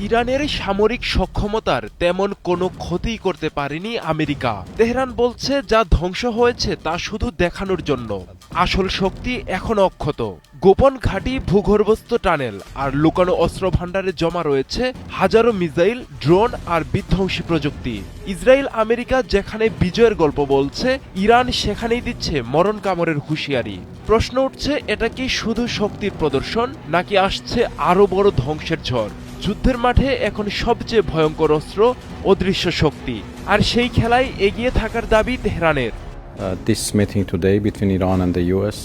ইরানের সামরিক সক্ষমতার তেমন কোনো ক্ষতিই করতে পারেনি আমেরিকা। তেহরান বলছে যা ধ্বংস হয়েছে তা শুধু দেখানোর জন্য। আসল শক্তি এখনো অক্ষত। গোপন ঘাঁটি, ভূগর্ভস্থ টানেল আর লুকানো অস্ত্র ভাণ্ডারে জমা রয়েছে হাজারো মিসাইল, ড্রোন আর বিধ্বংসী প্রযুক্তি। ইসরায়েল আমেরিকা যেখানে বিজয়ের গল্প বলছে, ইরান সেখানেই দিচ্ছে মরণ কামড়ের হুঁশিয়ারি। প্রশ্ন উঠছে, এটা কি শুধু শক্তির প্রদর্শন, নাকি আসছে আরও বড় ধ্বংসের ঝড়? যুদ্ধের মাঠে এখন সবচেয়ে ভয়ঙ্কর অস্ত্র অদৃশ্য শক্তি, আর সেই খেলায় এগিয়ে থাকার দাবি তেহরানের। This meeting today between Iran and the US.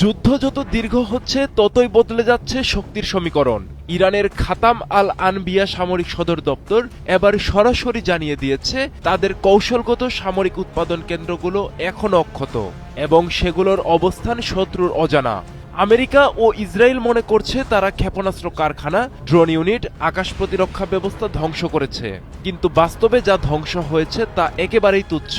যুদ্ধ যত দীর্ঘ হচ্ছে ততই বদলে যাচ্ছে শক্তির সমীকরণ। ইরানের খাতাম আল আনবিয়া সামরিক সদর দপ্তর এবার সরাসরি জানিয়ে দিয়েছে তাদের কৌশলগত সামরিক উৎপাদন কেন্দ্রগুলো এখনো অক্ষত এবং সেগুলোর অবস্থান শত্রুর অজানা। আমেরিকা ও ইসরায়েল মনে করছে তারা ক্ষেপণাস্ত্র কারখানা, ড্রোন ইউনিট, আকাশ প্রতিরক্ষা ব্যবস্থা ধ্বংস করেছে, কিন্তু বাস্তবে যা ধ্বংস হয়েছে তা একেবারেই তুচ্ছ।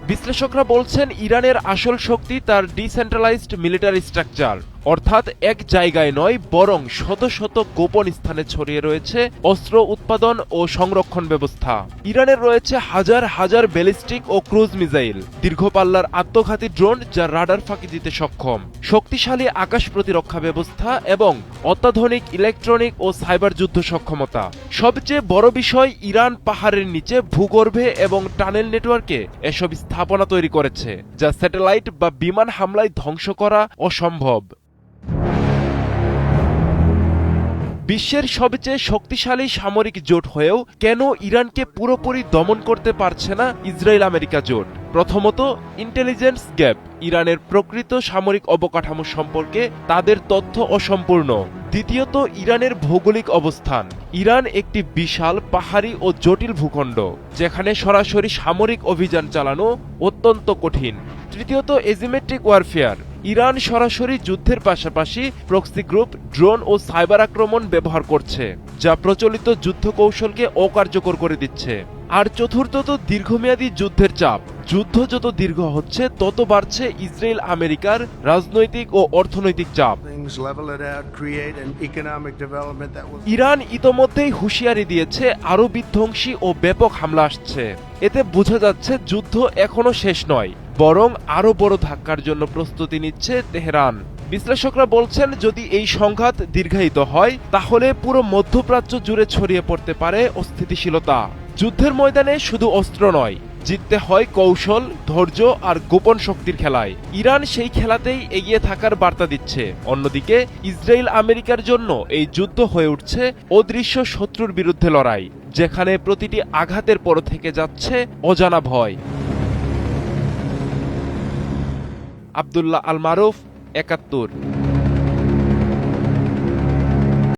বিশ্লেষকরা বলছেন ইরানের আসল শক্তি তার ডিসেন্ট্রালাইজড মিলিটারি স্ট্রাকচার, অর্থাৎ এক জায়গায় নয় বরং শত শত গোপন স্থানে ছড়িয়ে রয়েছে অস্ত্র উৎপাদন ও সংরক্ষণ ব্যবস্থা। ইরানের রয়েছে হাজার হাজার ব্যালিস্টিক ও ক্রুজ মিসাইল, দীর্ঘপাল্লার আত্মঘাতী ড্রোন যা রাডার ফাঁকি দিতে সক্ষম, শক্তিশালী আকাশ প্রতিরক্ষা ব্যবস্থা এবং অত্যাধুনিক ইলেকট্রনিক ও সাইবার যুদ্ধ সক্ষমতা। সবচেয়ে বড় বিষয়, ইরান পাহাড়ের নিচে ভূগর্ভে এবং টানেল নেটওয়ার্কে এসব স্থাপনা তৈরি করেছে যা স্যাটেলাইট বা বিমান হামলায় ধ্বংস করা অসম্ভব। বিশ্বের সবচেয়ে শক্তিশালী সামরিক জোট হয়েও কেন ইরানকে পুরোপুরি দমন করতে পারছে না ইসরায়েল আমেরিকা জোট? প্রথমত, ইন্টেলিজেন্স গ্যাপ। ইরানের প্রকৃত সামরিক অবকাঠামো সম্পর্কে তাদের তথ্য অসম্পূর্ণ। দ্বিতীয়ত, ইরানের ভৌগোলিক অবস্থান। ইরান একটি বিশাল পাহাড়ি ও জটিল ভূখণ্ড, যেখানে সরাসরি সামরিক অভিযান চালানো অত্যন্ত কঠিন। তৃতীয়ত, এজিমেট্রিক ওয়ারফেয়ার। ইরান সরাসরি যুদ্ধের পাশাপাশি প্রক্সি গ্রুপ, ড্রোন ও সাইবার আক্রমণ ব্যবহার করছে, যা প্রচলিত যুদ্ধ কৌশলকে অকার্যকর করে দিচ্ছে। আর চতুর্থত, দীর্ঘমেয়াদী যুদ্ধের চাপ। যুদ্ধ যত দীর্ঘ হচ্ছে তত বাড়ছে ইসরায়েল আমেরিকার রাজনৈতিক ও অর্থনৈতিক চাপ। ইরান ইতোমধ্যেই হুঁশিয়ারি দিয়েছে আরও বিধ্বংসী ও ব্যাপক হামলা আসছে। এতে বোঝা যাচ্ছে যুদ্ধ এখনো শেষ নয়, বরং আরও বড় ধাক্কার জন্য প্রস্তুতি নিচ্ছে তেহরান। বিশ্লেষকরা বলছেন, যদি এই সংঘাত দীর্ঘায়িত হয় তাহলে পুরো মধ্যপ্রাচ্য জুড়ে ছড়িয়ে পড়তে পারে অস্থিতিশীলতা। যুদ্ধের ময়দানে শুধু অস্ত্র নয়, জিততে হয় কৌশল, ধৈর্য আর গোপন শক্তির খেলায়। ইরান সেই খেলাতেই এগিয়ে থাকার বার্তা দিচ্ছে। অন্যদিকে ইসরায়েল আমেরিকার জন্য এই যুদ্ধ হয়ে উঠছে অদৃশ্য শত্রুর বিরুদ্ধে লড়াই, যেখানে প্রতিটি আঘাতের পর থেকে যাচ্ছে অজানা ভয়। আব্দুল্লাহ আল মারুফ, ৭১।